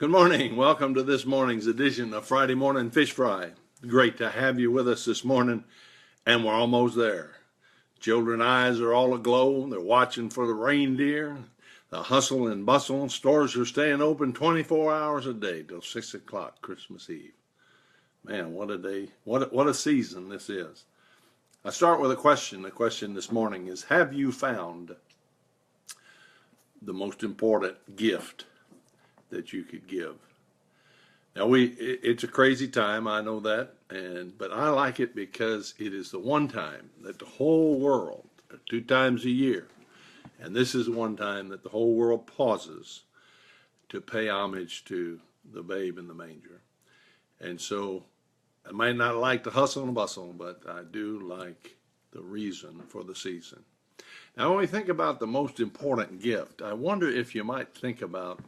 Good morning. Welcome to this morning's edition of Friday Morning Fish Fry. Great to have you with us this morning, and we're almost there. Children's eyes are all aglow. They're watching for the reindeer. The hustle and bustle. Stores are staying open 24 hours a day till 6 o'clock Christmas Eve. Man, what a day. What a season this is. I start with a question. The question this morning is, have you found the most important gift that you could give? Now it's a crazy time, I know that, but I like it because it is the one time that the whole world, 2 times a year, and this is one time that the whole world pauses to pay homage to the babe in the manger. And so I might not like the hustle and bustle, but I do like the reason for the season. Now, when we think about the most important gift, I wonder if you might think about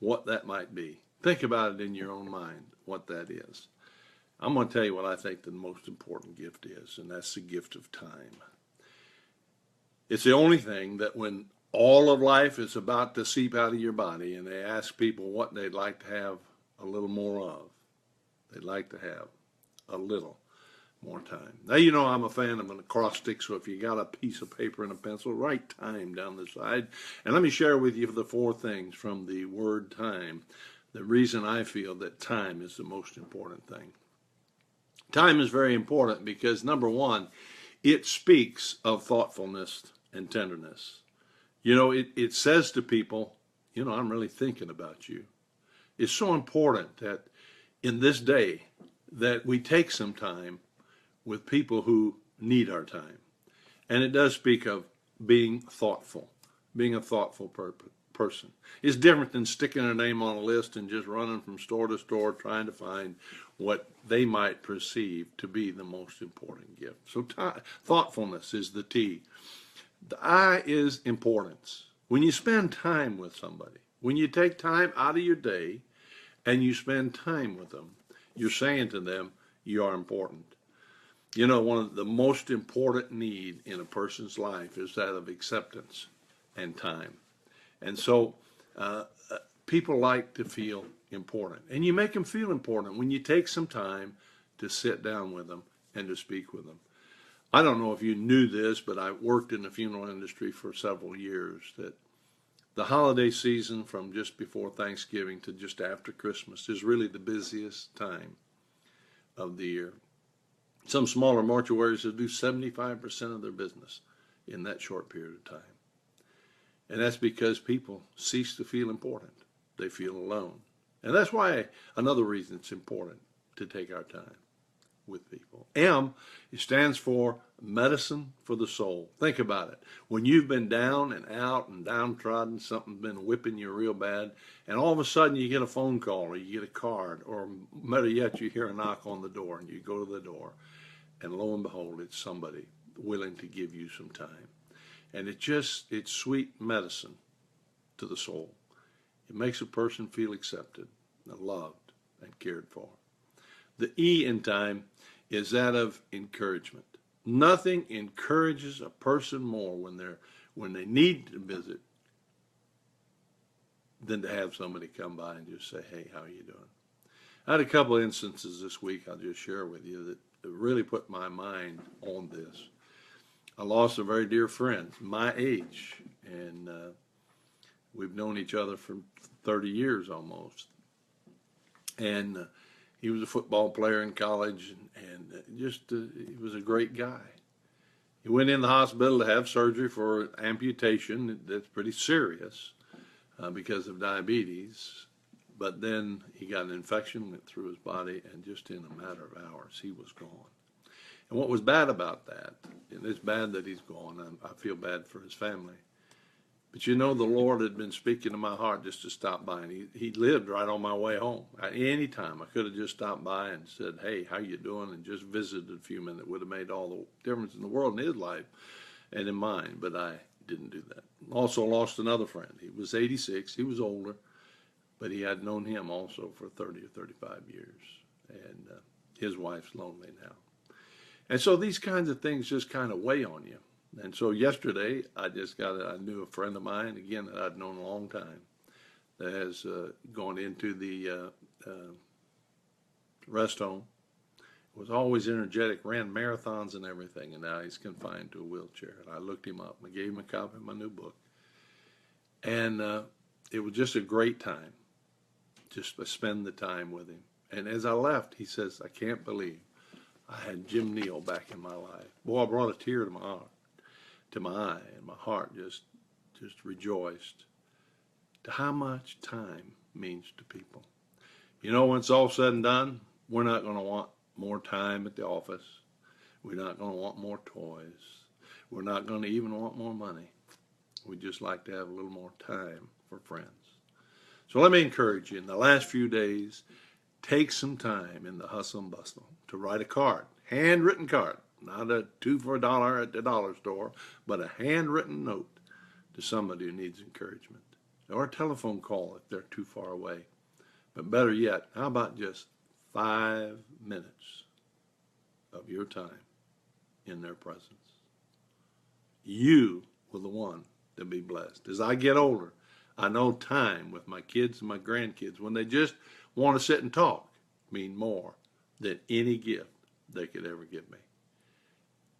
what that might be. Think about it in your own mind, what that is. I'm going to tell you what I think the most important gift is, and that's the gift of time. It's the only thing that when all of life is about to seep out of your body and they ask people what they'd like to have a little more of, they'd like to have a little more time. Now, you know I'm a fan of an acrostic, so if you got a piece of paper and a pencil, write time down the side. And let me share with you the 4 things from the word time, the reason I feel that time is the most important thing. Time is very important because, number one, it speaks of thoughtfulness and tenderness. You know, it says to people, you know, I'm really thinking about you. It's so important that in this day that we take some time with people who need our time. And it does speak of being thoughtful, being a thoughtful person. It's different than sticking a name on a list and just running from store to store trying to find what they might perceive to be the most important gift. So thoughtfulness is the T. The I is importance. When you spend time with somebody, when you take time out of your day and you spend time with them, you're saying to them, you are important. You know, one of the most important need in a person's life is that of acceptance and time. And so people like to feel important. And you make them feel important when you take some time to sit down with them and to speak with them. I don't know if you knew this, but I worked in the funeral industry for several years, that the holiday season from just before Thanksgiving to just after Christmas is really the busiest time of the year. Some smaller mortuaries will do 75% of their business in that short period of time. And that's because people cease to feel important. They feel alone. And that's why another reason it's important to take our time with people. M, it stands for medicine for the soul. Think about it. When you've been down and out and downtrodden, something's been whipping you real bad, and all of a sudden you get a phone call or you get a card, or better yet, you hear a knock on the door and you go to the door, and lo and behold, it's somebody willing to give you some time. And it's sweet medicine to the soul. It makes a person feel accepted and loved and cared for. The E in time is that of encouragement. Nothing encourages a person more when they need to visit than to have somebody come by and just say, hey, how are you doing? I had a couple of instances this week I'll just share with you that really put my mind on this. I lost a very dear friend, my age, and we've known each other for 30 years almost. And he was a football player in college, and he was a great guy. He went in the hospital to have surgery for amputation. That's pretty serious because of diabetes. But then he got an infection, went through his body, and just in a matter of hours, he was gone. And what was bad about that, and it's bad that he's gone, I feel bad for his family. But you know, the Lord had been speaking to my heart just to stop by, and he lived right on my way home. Any time I could have just stopped by and said, hey, how you doing, and just visited a few minutes. It would have made all the difference in the world in his life and in mine, but I didn't do that. Also lost another friend. He was 86. He was older, but he had known him also for 30 or 35 years, and his wife's lonely now. And so these kinds of things just kind of weigh on you. And so yesterday, I knew a friend of mine, again, that I'd known a long time, has gone into the rest home. Was always energetic, ran marathons and everything, and now he's confined to a wheelchair. And I looked him up and I gave him a copy of my new book. And it was just a great time, just to spend the time with him. And as I left, he says, I can't believe I had Jim Neal back in my life. Boy, I brought a tear to my eye, and my heart just rejoiced to how much time means to people. You know, when it's all said and done, we're not going to want more time at the office. We're not going to want more toys. We're not going to even want more money. We just like to have a little more time for friends. So let me encourage you, in the last few days, take some time in the hustle and bustle to write a card, handwritten card, not a 2 for $1 at the dollar store, but a handwritten note to somebody who needs encouragement, or a telephone call if they're too far away. But better yet, how about just 5 minutes of your time in their presence? You were the one to be blessed. As I get older, I know time with my kids and my grandkids, when they just want to sit and talk, mean more than any gift they could ever give me.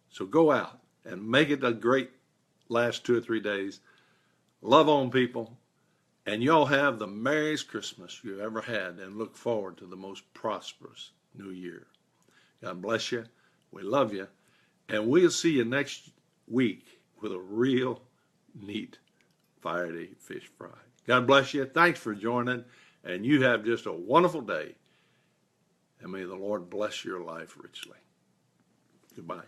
So go out and make it a great last 2 or 3 days. Love on people. And y'all have the merriest Christmas you ever had, and look forward to the most prosperous new year. God bless you. We love you. And we'll see you next week with a real neat Friday fish fry. God bless you. Thanks for joining. And you have just a wonderful day. And may the Lord bless your life richly. Goodbye.